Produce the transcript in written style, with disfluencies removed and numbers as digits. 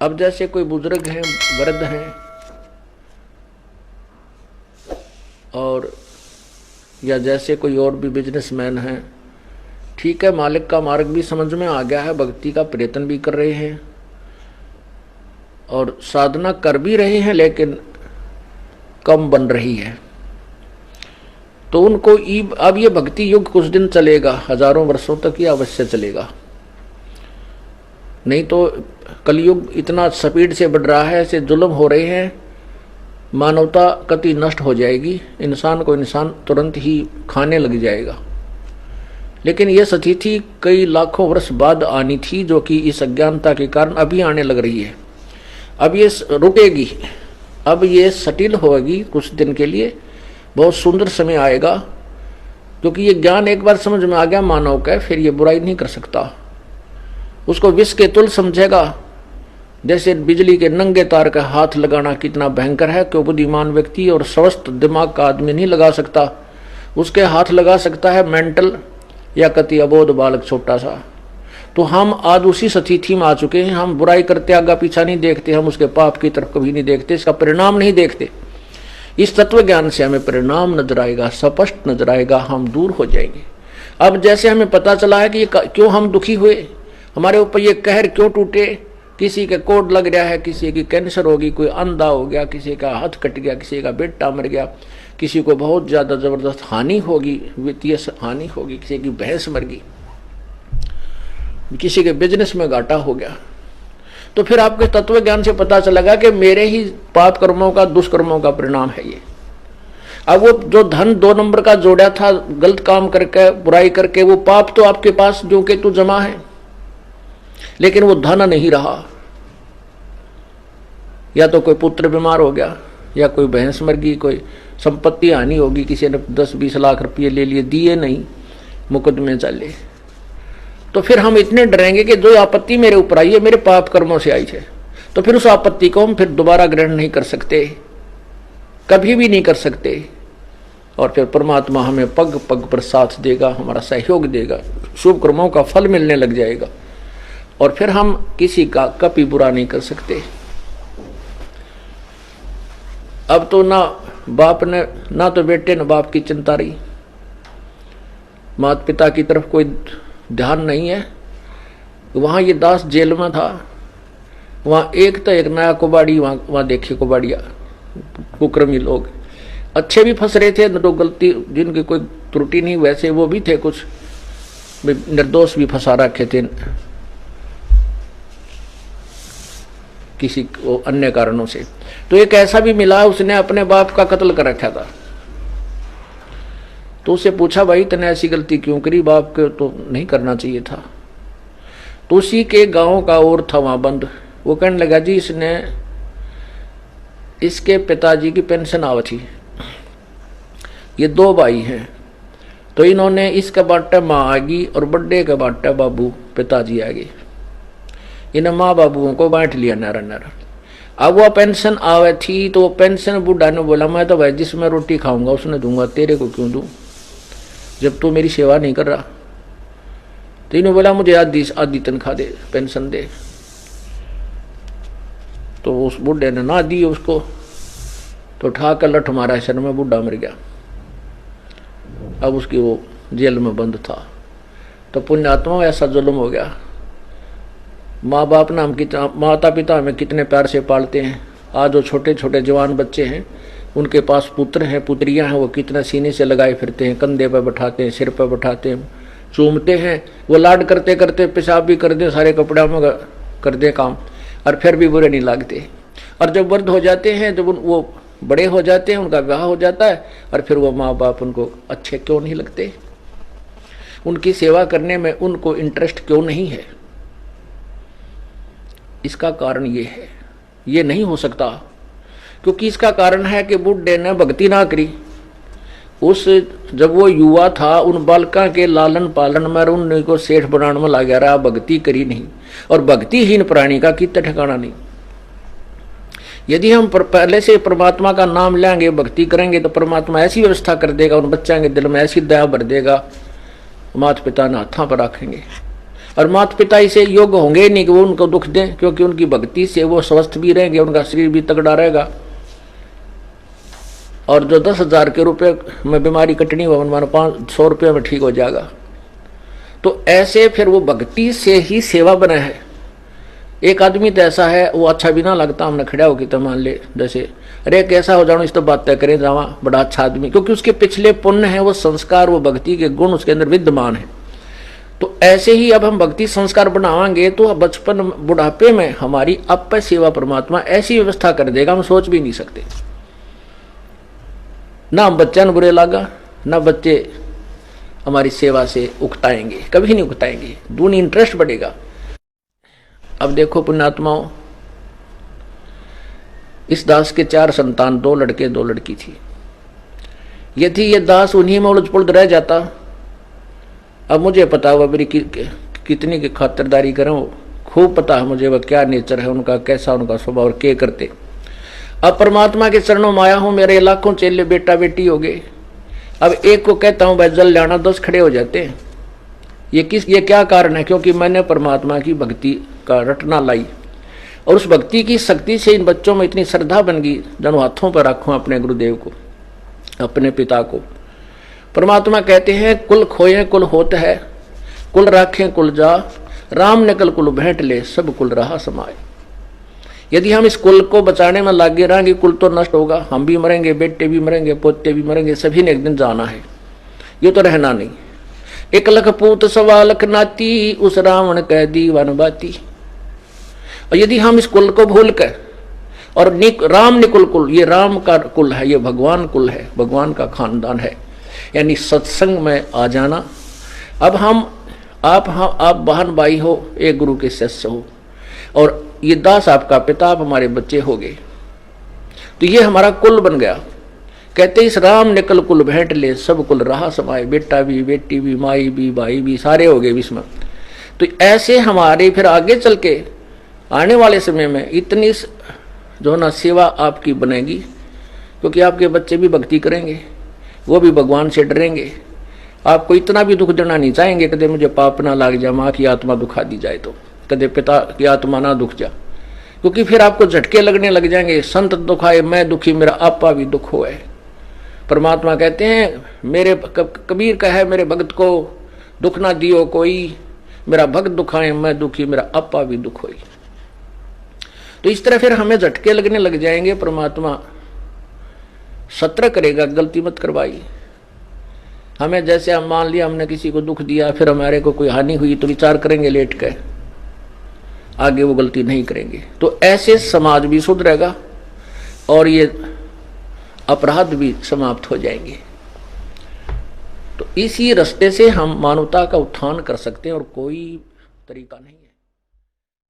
अब जैसे कोई बुजुर्ग हैं, वृद्ध हैं, और या जैसे कोई और भी बिजनेसमैन हैं, ठीक है, मालिक का मार्ग भी समझ में आ गया है, भक्ति का प्रयत्न भी कर रहे हैं और साधना कर भी रहे हैं, लेकिन कम बन रही है, तो उनको अब ये भक्ति युग कुछ दिन चलेगा, हजारों वर्षों तक ये अवश्य चलेगा। नहीं तो कलयुग इतना स्पीड से बढ़ रहा है, ऐसे जुल्म हो रहे हैं, मानवता कति नष्ट हो जाएगी, इंसान को इंसान तुरंत ही खाने लग जाएगा। लेकिन यह स्थिति कई लाखों वर्ष बाद आनी थी, जो कि इस अज्ञानता के कारण अभी आने लग रही है। अब ये रुकेगी, अब ये सटिल होगी कुछ दिन के लिए, बहुत सुंदर समय आएगा, क्योंकि ये ज्ञान एक बार समझ में आ गया मानव का, फिर ये बुराई नहीं कर सकता, उसको विष के तुल्य समझेगा। जैसे बिजली के नंगे तार का हाथ लगाना कितना भयंकर है, क्यों बुद्धिमान व्यक्ति और स्वस्थ दिमाग का आदमी नहीं लगा सकता, उसके हाथ लगा सकता है मेंटल या कति अबोध बालक छोटा सा। तो हम आज उसी स्थिति में आ चुके हैं, हम बुराई करते आगा पीछा नहीं देखते, हम उसके पाप की तरफ कभी नहीं देखते, इसका परिणाम नहीं देखते। इस तत्व ज्ञान से हमें परिणाम नजर आएगा, स्पष्ट नजर आएगा, हम दूर हो जाएंगे। अब जैसे हमें पता चला है कि क्यों हम दुखी हुए, हमारे ऊपर ये कहर क्यों टूटे, किसी के कोड लग रहा है, किसी की कैंसर होगी, कोई अंधा हो गया, किसी का हाथ कट गया, किसी का बेटा मर गया, किसी को बहुत ज्यादा जबरदस्त हानि होगी, वित्तीय हानि होगी, किसी की भैंस मर गई, किसी के बिजनेस में घाटा हो गया। तो फिर आपके तत्व ज्ञान से पता चलेगा कि मेरे ही पाप कर्मों का, दुष्कर्मों का परिणाम है ये। अब वो जो धन 2 नंबर का जोड़ा था, गलत काम करके, बुराई करके, वो पाप तो आपके पास जो के तो जमा है, लेकिन वो धन नहीं रहा। या तो कोई पुत्र बीमार हो गया, या कोई भैंस मर गई, कोई संपत्ति हानि होगी, किसी ने 10-20 लाख रुपये ले लिए, दिए नहीं, मुकदमे चले। तो फिर हम इतने डरेंगे कि जो आपत्ति मेरे ऊपर आई है मेरे पाप कर्मों से आई है, तो फिर उस आपत्ति को हम फिर दोबारा ग्रहण नहीं कर सकते, कभी भी नहीं कर सकते। और फिर परमात्मा हमें पग पग पर साथ देगा, हमारा सहयोग देगा, शुभ कर्मों का फल मिलने लग जाएगा, और फिर हम किसी का कभी बुरा नहीं कर सकते। अब तो ना बाप ने, ना तो बेटे न बाप की चिंता रही, माता पिता की तरफ कोई ध्यान नहीं है। वहां ये दास जेल में था, वहां एक तो एक नया कुबाड़ी, वहां देखे कुबाड़िया, कुक्रमी लोग, अच्छे भी फंस रहे थे, न तो गलती जिनकी कोई त्रुटि नहीं, वैसे वो भी थे, कुछ निर्दोष भी फंसा रखे थे किसी को अन्य कारणों से। तो एक ऐसा भी मिला, उसने अपने बाप का कत्ल कर रखा था। तो उसे पूछा, भाई तने ऐसी गलती क्यों करी, बाप को तो नहीं करना चाहिए था। तो उसी के गांव का और था वहां बंद, वो कहने लगा, जी इसके पिताजी की पेंशन आवा थी, ये 2 भाई हैं, तो इन्होंने इसका बाटा माँ आ गई और बड़े का बाटा बाबू पिताजी आ गए, इन्हें माँ बाबुओं को बांट लिया नारा नारा। अब वो पेंशन आवे थी, तो पेंशन बुढ़ा ने बोला, मैं तो भाई जिसमें रोटी खाऊंगा उसने दूंगा, तेरे को क्यों दूं जब तू मेरी सेवा नहीं कर रहा। तो इन्होंने बोला, मुझे आधी तनख्वाह दे, पेंशन दे। तो उस बुढ़े ने ना दी उसको, तो उठा कर लठ मारा सर में, बुढ़ा मर गया। अब उसकी वो जेल में बंद था। तो पुण्यात्मा ऐसा जुल्म हो गया। माँ बाप ना हम कितना, माता पिता हमें कितने प्यार से पालते हैं, आज जो छोटे छोटे जवान बच्चे हैं उनके पास पुत्र हैं, पुत्रियां हैं, वो कितना सीने से लगाए फिरते हैं, कंधे पर बैठाते हैं, सिर पर बैठाते हैं, चूमते हैं, वो लाड करते करते पेशाब भी कर दे, सारे कपड़ों में कर दे काम, और फिर भी बुरे नहीं लगते। और जब वृद्ध हो जाते हैं, जब वो बड़े हो जाते हैं, उनका विवाह हो जाता है, और फिर वो माँ बाप उनको अच्छे क्यों नहीं लगते, उनकी सेवा करने में उनको इंटरेस्ट क्यों नहीं है। इसका कारण ये है, ये नहीं हो सकता, क्योंकि इसका कारण है कि बुढ़े ने भक्ति ना करी। उस जब वो युवा था, उन बालका के लालन पालन में उनको सेठ बनाने में लगा रहा, भक्ति करी नहीं। और भक्तिहीन प्राणी का कितना ठिकाना नहीं। यदि हम पहले से परमात्मा का नाम लेंगे, भक्ति करेंगे, तो परमात्मा ऐसी व्यवस्था कर देगा, उन बच्चों के दिल में ऐसी दया भर देगा, माता पिता ने हाथों पर रखेंगे। और माता पिता इसे योग्य होंगे नहीं कि वो उनको दुख दें, क्योंकि उनकी भक्ति से वो स्वस्थ भी रहेंगे, उनका शरीर भी तगड़ा रहेगा। और जो 10,000 के रुपए में बीमारी कटनी हो, मानो 500 रुपये में ठीक हो जाएगा। तो ऐसे फिर वो भक्ति से ही सेवा बना है। एक आदमी तो ऐसा है, वो अच्छा भी ना लगता, हमने खड़ा होकर तो मान ले जैसे अरे कैसा हो जाओ, इस तो बातें करें जावा, बड़ा अच्छा आदमी, क्योंकि उसके पिछले पुण्य है, वो संस्कार, वो भक्ति के गुण उसके अंदर विद्यमान है। तो ऐसे ही अब हम भक्ति संस्कार बनावाएंगे तो बचपन बुढ़ापे में हमारी अप सेवा परमात्मा ऐसी व्यवस्था कर देगा, हम सोच भी नहीं सकते। ना हम बच्चों ने बुरे लगा, ना बच्चे हमारी सेवा से उकताएंगे, कभी नहीं उकताएंगे, दूनी इंटरेस्ट बढ़ेगा। अब देखो पुण्यात्माओं, इस दास के 4 संतान, 2 लड़के 2 लड़की थी। यदि ये दास उन्हीं में उलझ पुलझ रह जाता, अब मुझे पता हुआ मेरी कितनी की खातिरदारी करें, खूब पता है मुझे वह क्या नेचर है उनका, कैसा उनका स्वभाव और क्या करते। अब परमात्मा के चरणों में आया हूं, मेरे लाखों चेले बेटा बेटी हो गए। अब एक को कहता हूं भाई जल जाना, 10 खड़े हो जाते हैं। ये क्या कारण है? क्योंकि मैंने परमात्मा की भक्ति का रटना लाई, और उस भक्ति की शक्ति से इन बच्चों में इतनी श्रद्धा बन गई, दोनों हाथों पर रखूं अपने गुरुदेव को, अपने पिता को। परमात्मा कहते हैं कुल खोए कुल होत है, कुल राखें कुल जा, राम ने कल कुल भेंट ले, सब कुल रहा समाए। यदि हम इस कुल को बचाने में लगे रहेंगे, कुल तो नष्ट होगा, हम भी मरेंगे, बेटे भी मरेंगे, पोते भी मरेंगे, सभी ने एक दिन जाना है, ये तो रहना नहीं। 1 लख पूत 1.25 लाख नाती, उस रावण कह दी वन बाती। और यदि हम इस कुल को भूल कर, और राम निकुल कुल, ये राम का कुल है, ये भगवान कुल है, भगवान का खानदान है, यानी सत्संग में आ जाना। अब आप बहन भाई हो, एक गुरु के शिष्य हो, और ये दास आपका पिता, आप हमारे बच्चे हो गए, तो ये हमारा कुल बन गया। कहते इस राम निकल कुल भेंट ले, सब कुल रहा समाए, बेटा भी बेटी भी माई भी भाई भी सारे हो गए इसमें। तो ऐसे हमारे फिर आगे चल के आने वाले समय में इतनी जो ना सेवा आपकी बनेगी, क्योंकि आपके बच्चे भी भक्ति करेंगे, वो भी भगवान से डरेंगे, आपको इतना भी दुख देना नहीं चाहेंगे कदे मुझे पाप ना लाग जाए, माँ की आत्मा दुखा दी जाए, तो कदे पिता की आत्मा ना दुख जा, क्योंकि फिर आपको झटके लगने लग जाएंगे, संत दुखाए मैं दुखी, मेरा आपा भी दुख होए। परमात्मा कहते हैं मेरे कबीर का है, मेरे भक्त को दुख ना दियो कोई, मेरा भक्त दुखाए मैं दुखी, मेरा आपा भी दुख होई। तो इस तरह फिर हमें झटके लगने लग जाएंगे, परमात्मा सत्र करेगा, गलती मत करवाई हमें। जैसे हम मान लिया हमने किसी को दुख दिया, फिर हमारे को कोई हानि हुई तो विचार करेंगे लेट कर, आगे वो गलती नहीं करेंगे। तो ऐसे समाज भी सुधरेगा और ये अपराध भी समाप्त हो जाएंगे। तो इसी रास्ते से हम मानवता का उत्थान कर सकते हैं, और कोई तरीका नहीं।